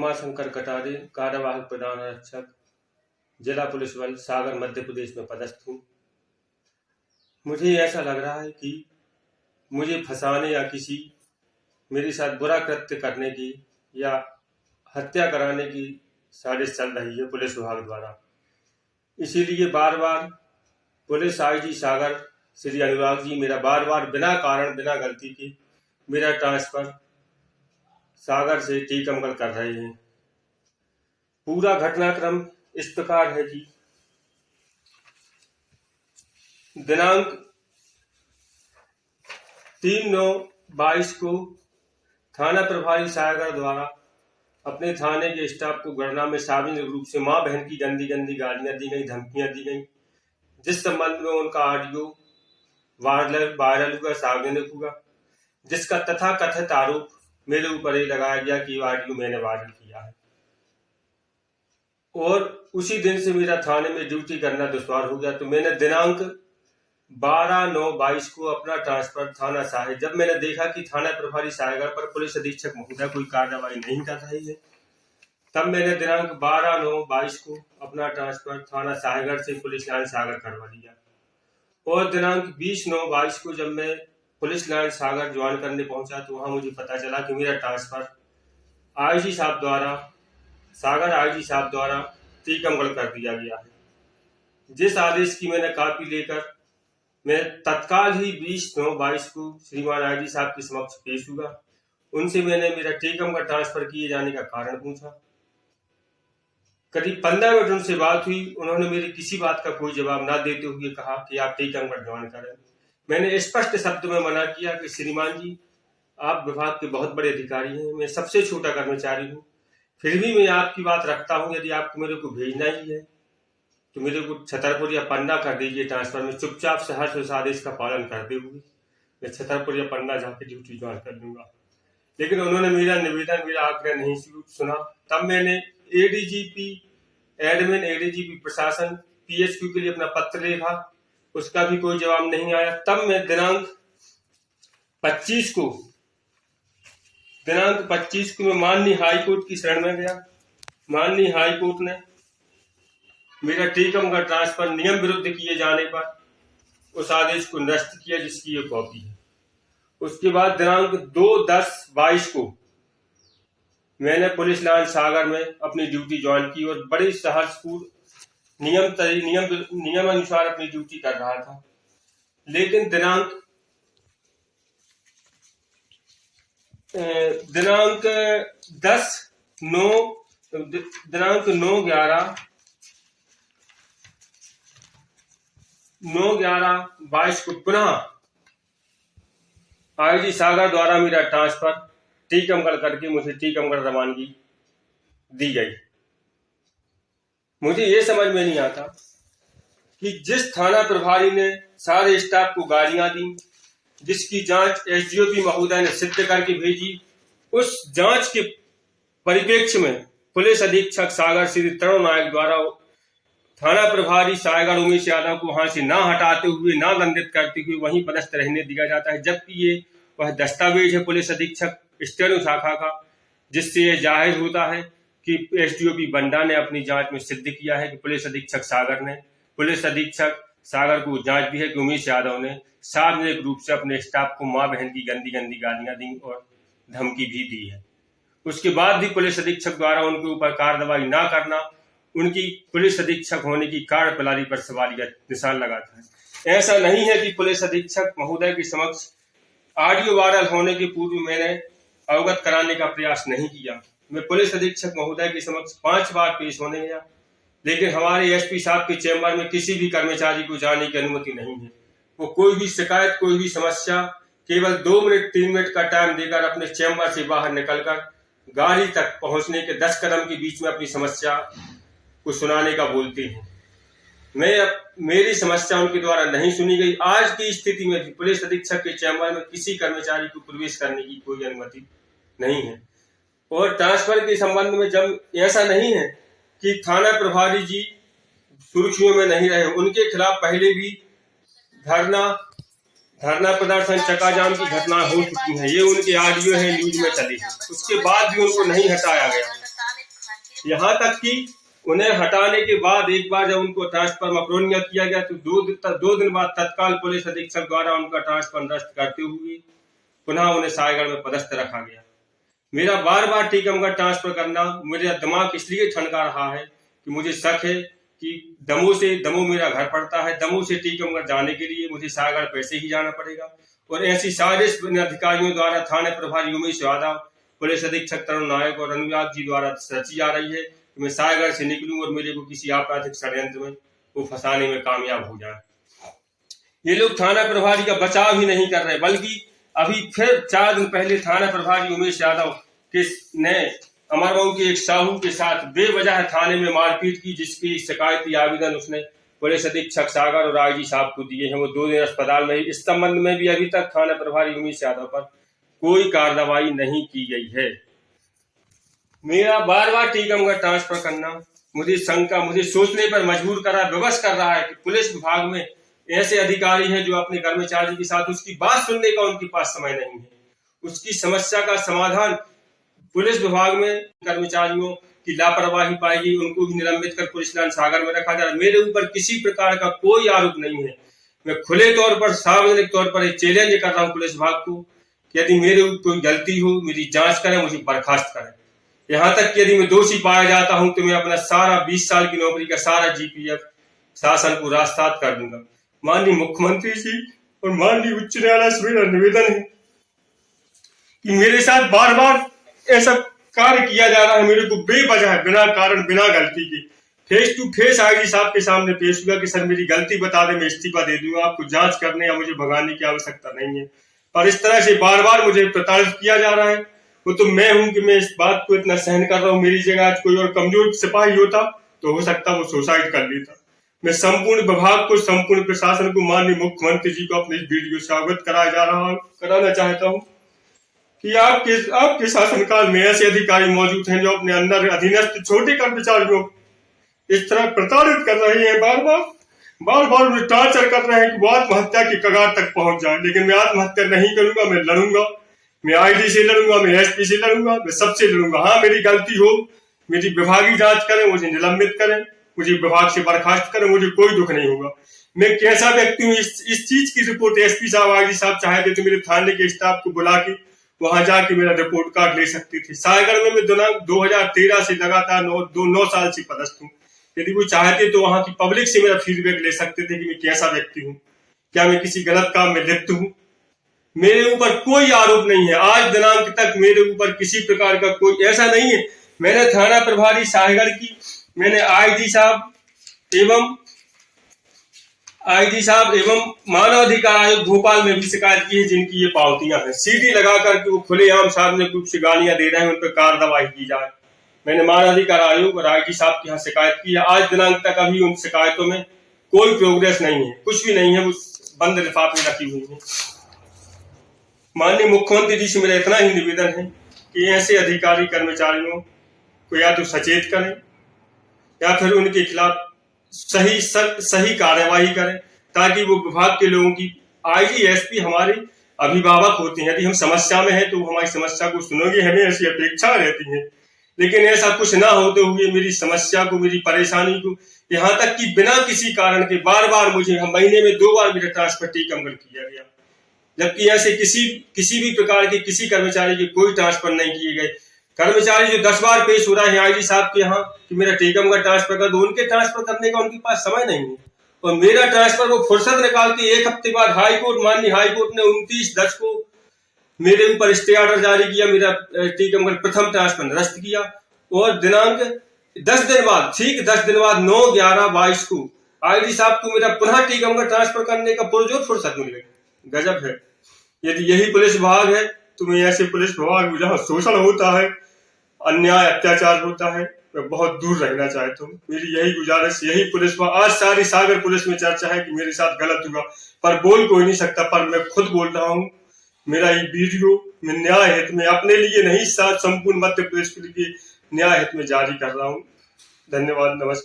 उमाशंकर कटारे, कार्यवाहक प्रधान आरक्षक, जिला पुलिस बल सागर मध्य प्रदेश में पदस्थ हूँ। मुझे ऐसा लग रहा है कि मुझे फंसाने या किसी मेरे साथ बुरा कृत्य करने की या हत्या कराने की साजिश चल रही है पुलिस विभाग द्वारा। इसीलिए बार बार पुलिस आईजी सागर श्री अनुराग जी मेरा बार बार बिना कारण बिना गलती के मेरा ट्रांसफर सागर से टीकमगढ़ कर रहे हैं। पूरा घटनाक्रम इस प्रकार है कि दिनांक 3/9/22 को थाना प्रभारी सागर द्वारा अपने थाने के स्टाफ को गणना में सार्वजनिक रूप से मां बहन की गंदी गंदी गालियां दी गई, धमकियां दी गई, जिस संबंध में उनका ऑडियो वायरल हुआ, सार्वजनिक हुआ, जिसका तथाकथित आरोप मेरे ऊपर ही लगाया गया कि ऑडियो मैंने वायरल किया है। और उसी दिन से मेरा थाने में ड्यूटी करना दुश्वार हो गया। तो मैंने दिनांक 12/9/22 को अपना ट्रांसफर थाना साहिब, जब मैंने देखा कि थाना प्रभारी सागर पर पुलिस अधीक्षक महोदय कोई कार्रवाई नहीं कर रही है, तब मैंने दिनांक 12/9/22 को अपना ट्रांसफर थाना सागर से पुलिस लाइन सागर करवा दिया। और दिनांक 20/9/22 को जब मैं पुलिस लाइन सागर ज्वाइन करने पहुंचा तो वहां मुझे पता चला कि मेरा ट्रांसफर आईजी साहब द्वारा, सागर आईजी साहब द्वारा टीकमगढ़ कर दिया गया है। जिस आदेश की मैंने कॉपी लेकर मैं तत्काल ही 20/9/22 को श्रीमान आईजी साहब के समक्ष पेश हुआ। उनसे मैंने मेरा टीकमगढ़ ट्रांसफर किए जाने का कारण पूछा। करीब 15 मिनट उनसे बात हुई। उन्होंने मेरी किसी बात का कोई जवाब ना देते हुए कहा कि आप टीकमगढ़ ज्वाइन करें। मैंने स्पष्ट शब्द में मना किया कि श्रीमान जी, आप विभाग के बहुत बड़े अधिकारी हैं, मैं सबसे छोटा कर्मचारी हूँ, फिर भी मैं आपकी बात रखता हूँ। यदि आपको मेरे को भेजना ही है तो मेरे को छतरपुर या पन्ना कर दीजिए ट्रांसफर में, चुपचाप सहर्ष उस आदेश का पालन करते हुए मैं छतरपुर या पन्ना जाकर ड्यूटी ज्वाइन कर लूंगा। लेकिन उन्होंने मेरा निवेदन, मेरा आग्रह नहीं सुना। तब मैंने एडीजीपी एडमिन, एडीजीपी प्रशासन, पीएसक्यू के लिए अपना पत्र लिखा, उसका भी कोई जवाब नहीं आया। तब मैं दिनांक 25 को मैं माननीय हाईकोर्ट की शरण में गया। माननीय हाईकोर्ट ने मेरा टीकमगढ़ ट्रांसफर नियम विरुद्ध किए जाने पर उस आदेश को निरस्त किया, जिसकी ये कॉपी है। उसके बाद दिनांक 2/10/22 को मैंने पुलिस लाइन सागर में अपनी ड्यूटी ज्वाइन की और बड़े सहर्षपूर्ण नियम अनुसार अपनी ड्यूटी कर रहा था। लेकिन दिनांक 9/11/22 को पुनः आईजी सागर द्वारा मेरा ट्रांसफर टीकमगढ़ करके मुझे टीकमगढ़ रवानगी दी गई। मुझे ये समझ में नहीं आता कि जिस थाना प्रभारी ने सारे स्टाफ को गालियां दी, जिसकी जांच एसडीओपी महोदय ने सिद्ध करके भेजी, उस जांच के परिप्रेक्ष्य में पुलिस अधीक्षक सागर श्री तरुण नायक द्वारा थाना प्रभारी सागर उमेश यादव को वहां से ना हटाते हुए, ना दंडित करते हुए वहीं पदस्थ रहने दिया जाता है। जबकि ये वह दस्तावेज है पुलिस अधीक्षक स्टेनो शाखा का, जिससे यह जाहिर होता है कि एसडीओपी बंडा ने अपनी जांच में सिद्ध किया है कि पुलिस अधीक्षक सागर को जांच दी है कि उमेश यादव ने सार्वजनिक रूप से अपने स्टाफ को मां बहन की गंदी गंदी गालियां दी और धमकी भी दी है। उसके बाद भी पुलिस अधीक्षक द्वारा उनके ऊपर कार्रवाई ना करना उनकी पुलिस अधीक्षक होने की कार्यप्रणाली पर सवालिया निशान लगाता है। ऐसा नहीं है कि पुलिस अधीक्षक महोदय के समक्ष ऑडियो वायरल होने के पूर्व मैंने अवगत कराने का प्रयास नहीं किया। मैं पुलिस अधीक्षक महोदय के समक्ष 5 बार पेश होने गया, लेकिन हमारे एसपी साहब के चैम्बर में किसी भी कर्मचारी को जाने की अनुमति नहीं है। वो कोई भी शिकायत, कोई भी समस्या केवल 2 मिनट 3 मिनट का टाइम देकर अपने चैम्बर से बाहर निकलकर गाड़ी तक पहुंचने के 10 कदम के बीच में अपनी समस्या को सुनाने का बोलते हैं। मेरी समस्या उनके द्वारा नहीं सुनी गई। आज की स्थिति में पुलिस अधीक्षक के चैम्बर में किसी कर्मचारी को प्रवेश करने की कोई अनुमति नहीं है। और ट्रांसफर के संबंध में जब ऐसा नहीं है कि थाना प्रभारी जी सुर्खियों में नहीं रहे, उनके खिलाफ पहले भी धरना प्रदर्शन, चक्काजाम की घटना हो चुकी है। ये उनके ऑडियो है, न्यूज में चली है। उसके बाद भी उनको नहीं हटाया गया। यहाँ तक कि उन्हें हटाने के बाद एक बार जब उनको ट्रांसफर मकरोनिया किया गया तो दो दिन बाद तत्काल पुलिस अधीक्षक द्वारा उनका ट्रांसफर निरस्त करते हुए पुनः उन्हें सायगढ़ में पदस्थ रखा गया। मेरा बार बार टीकमगढ़ ट्रांसफर करना मेरा दिमाग इसलिए ठनका रहा है कि मुझे शक है कि दमोह मेरा घर पड़ता है, दमोह से टीकमगढ़ जाने के लिए मुझे सायगढ़ पैसे ही जाना पड़ेगा और ऐसी साजिश अधिकारियों द्वारा थाने प्रभारी उमेश यादव, पुलिस अधीक्षक तरुण नायक और अनुराग जी द्वारा रची जा रही है कि मैं सायगढ़ से निकलूं और मेरे को किसी आपराधिक षड्यंत्र में वो फंसाने में कामयाब हो जाए। ये लोग थाना प्रभारी का बचाव ही नहीं कर रहे, बल्कि अभी फिर 4 दिन पहले थाना प्रभारी उमेश यादव ने अमरमऊ के एक साहू के साथ बेवजह थाने में मारपीट की, जिसकी शिकायती आवेदन उसने पुलिस अधीक्षक सागर और आईजी साहब को दिए हैं। वो 2 दिन अस्पताल में। इस संबंध में भी अभी तक थाना प्रभारी उमेश यादव पर कोई कार्रवाई नहीं की गई है। मेरा बार बार टीकमगढ़ ट्रांसफर करना मुझे सोचने पर मजबूर विवश कर रहा है कि पुलिस विभाग में ऐसे अधिकारी हैं जो अपने कर्मचारी के साथ उसकी बात सुनने का उनके पास समय नहीं है। उसकी समस्या का समाधान पुलिस विभाग में कर्मचारियों की लापरवाही पाई गई, उनको भी निलंबित कर पुलिस लाइन सागर में रखा जा रहा है। मेरे ऊपर किसी प्रकार का कोई आरोप नहीं है। मैं खुले तौर पर सार्वजनिक तौर पर एक चैलेंज कर रहा हूँ पुलिस विभाग को कि यदि मेरे ऊपर कोई गलती हो मेरी जांच करें, मुझे बर्खास्त करें। यहाँ तक कि यदि मैं दोषी पाया जाता हूं तो मैं अपना सारा 20 साल की नौकरी का सारा जीपीएफ शासन को रास्तात कर दूंगा। माननीय मुख्यमंत्री जी और माननीय उच्च न्यायालय से मेरा निवेदन है कि मेरे साथ बार बार ऐसा कार्य किया जा रहा है, मेरे को बेवजह बिना कारण बिना गलती के फेस टू फेस आईजी साहब के सामने पेश हुआ कि सर मेरी गलती बता दे, मैं इस्तीफा दे दूंगा, आपको जांच करने या मुझे भगाने की आवश्यकता नहीं है। पर इस तरह से बार बार मुझे प्रताड़ित किया जा रहा है। वो तो मैं हूं कि मैं इस बात को इतना सहन कर रहा हूं। मेरी जगह आज कोई और कमजोर सिपाही होता तो हो सकता वो सुसाइड कर लेता। मैं संपूर्ण विभाग को, संपूर्ण प्रशासन को, माननीय मुख्यमंत्री जी को अपने इस वीडियो से अवगत कराना चाहता हूं कि आपके शासनकाल में ऐसे अधिकारी मौजूद हैं जो अपने अंदर अधीनस्थ छोटे कर्मचारियों इस तरह प्रताड़ित कर रहे हैं, बार बार उन्हें टॉर्चर कर रहे हैं कि वो आत्महत्या की कगार तक पहुंच जाए। लेकिन मैं आत्महत्या नहीं करूंगा, मैं लड़ूंगा। मैं आईजी से लड़ूंगा, मैं एसपी से लड़ूंगा, मैं सबसे लड़ूंगा। हाँ, मेरी गलती हो, मेरी विभागीय जांच करें, मुझे निलंबित करें, मुझे विभाग से बर्खास्त करें, मुझे कोई दुख नहीं होगा। मैं कैसा व्यक्ति हूँ इस चीज की रिपोर्ट एसपी साहब, आईजी साहब चाहते तो मेरे थाने के स्टाफ को बुला के वहां जाके मेरा रिपोर्ट कार्ड ले सकते थे। सायगढ़ में मैं 2013 से लगातार 9 साल से पदस्थ हूँ। यदि वो चाहते तो वहां की पब्लिक से मेरा फीडबैक ले सकते थे कि मैं कैसा व्यक्ति हूँ, क्या मैं किसी गलत काम में लिप्त हूँ। मेरे ऊपर कोई आरोप नहीं है, आज दिनांक तक मेरे ऊपर किसी प्रकार का कोई ऐसा नहीं है। मैंने थाना प्रभारी सायगढ़ की, मैंने आईजी साहब एवं मानवाधिकार आयोग भोपाल में भी शिकायत की है, जिनकी ये पावतियां हैं। सीडी लगा करके वो खुलेआम सार्वजनिक रूप से गालियां दे रहे हैं, उन पर कार्रवाई की जाए। मैंने मानवाधिकार आयोग और आईजी साहब के यहाँ शिकायत की है। आज दिनांक तक अभी उन शिकायतों में कोई प्रोग्रेस नहीं है, कुछ भी नहीं है, वो बंद लिफाफे में रखी हुई है। माननीय मुख्यमंत्री जी से मेरा इतना ही निवेदन है कि ऐसे अधिकारी कर्मचारियों को या तो सचेत करें या फिर उनके खिलाफ सही कार्यवाही करें, ताकि वो विभाग के लोगों की, आईजी एसपी हमारे अभिभावक होते हैं। यदि हम समस्या में हैं तो हमारी समस्या को सुनोगे, हमें ऐसी अपेक्षा रहती है। लेकिन ऐसा कुछ ना होते हुए मेरी समस्या को, मेरी परेशानी को, यहाँ तक कि बिना किसी कारण के बार मुझे महीने में 2 बार मेरा ट्रांसफर टीकमगढ़ किया गया, जबकि ऐसे किसी भी प्रकार के किसी कर्मचारी के कोई ट्रांसफर नहीं किए गए। कर्मचारी जो 10 बार पेश हो रहा है आईजी साहब के यहाँ कि मेरा टीकमगढ़ ट्रांसफर कर दो, उनके ट्रांसफर करने का उनके पास समय नहीं है। और मेरा ट्रांसफर वो फुर्सत निकाल के 1 हफ्ते बाद माननीय हाईकोर्ट ने 29/10 को मेरे ऊपर स्टे ऑर्डर जारी किया, मेरा टीकमगढ़ प्रथम ट्रांसफर निरस्त किया। और दिनांक 10 दिन बाद, ठीक 10 दिन बाद 9/11/22 को आईजी साहब को मेरा पुनः टीकमगढ़ ट्रांसफर करने का पुरजोर फुर्सत मिल गई। गजब है। यदि यही पुलिस विभाग है तो मैं ऐसे पुलिस विभाग में जहाँ शोषण होता है, अन्याय अत्याचार होता है, मैं बहुत दूर रहना चाहता हूँ। मेरी यही गुजारिश, यही पुलिस विभाग, आज सारी सागर पुलिस में चर्चा है कि मेरे साथ गलत हुआ, पर बोल कोई नहीं सकता, पर मैं खुद बोल रहा हूँ। मेरा ये वीडियो मैं न्याय हित में, अपने लिए नहीं, साथ संपूर्ण मध्य प्रदेश के लिए न्याय हित में जारी कर रहा हूँ। धन्यवाद, नमस्कार।